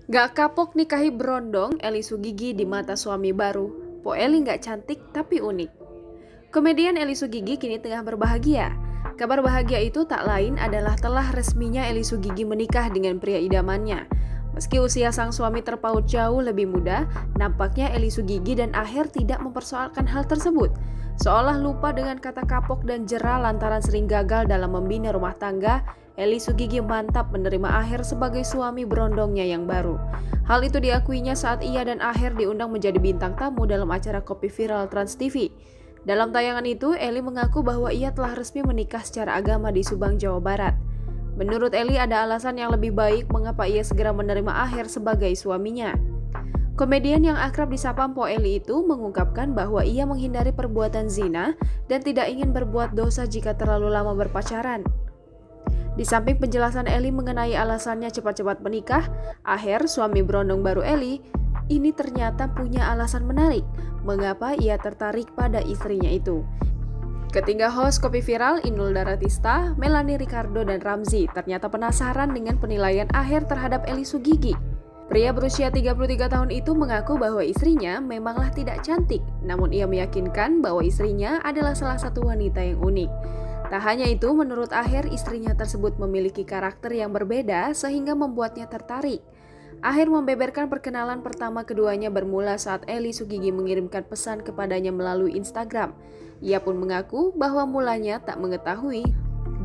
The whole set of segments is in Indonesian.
Gak kapok nikahi berondong, Eli Sugigi di mata suami baru. Po Eli gak cantik tapi unik. Komedian Eli Sugigi kini tengah berbahagia. Kabar bahagia itu tak lain adalah telah resminya Eli Sugigi menikah dengan pria idamannya. Meski usia sang suami terpaut jauh lebih muda, nampaknya Eli Sugigi dan Aher tidak mempersoalkan hal tersebut. Seolah lupa dengan kata kapok dan jera lantaran sering gagal dalam membina rumah tangga, Eli Sugigi mantap menerima Aher sebagai suami berondongnya yang baru. Hal itu diakuinya saat ia dan Aher diundang menjadi bintang tamu dalam acara Kopi Viral Trans TV. Dalam tayangan itu, Eli mengaku bahwa ia telah resmi menikah secara agama di Subang, Jawa Barat. Menurut Eli, ada alasan yang lebih baik mengapa ia segera menerima Aher sebagai suaminya. Komedian yang akrab disapa Po Eli itu mengungkapkan bahwa ia menghindari perbuatan zina dan tidak ingin berbuat dosa jika terlalu lama berpacaran. Di samping penjelasan Eli mengenai alasannya cepat-cepat menikah, Aher, suami berondong baru Eli, ini ternyata punya alasan menarik mengapa ia tertarik pada istrinya itu. Ketiga host Kopi Viral, Inul Daratista, Melanie Ricardo, dan Ramzy ternyata penasaran dengan penilaian Aher terhadap Eli Sugigi. Pria berusia 33 tahun itu mengaku bahwa istrinya memanglah tidak cantik, namun ia meyakinkan bahwa istrinya adalah salah satu wanita yang unik. Tak hanya itu, menurut Aher, istrinya tersebut memiliki karakter yang berbeda sehingga membuatnya tertarik. Aher membeberkan perkenalan pertama keduanya bermula saat Eli Sugigi mengirimkan pesan kepadanya melalui Instagram. Ia pun mengaku bahwa mulanya tak mengetahui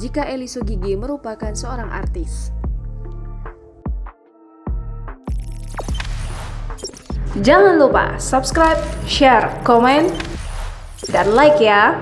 jika Eli Sugigi merupakan seorang artis. Jangan lupa subscribe, share, komen, dan like ya!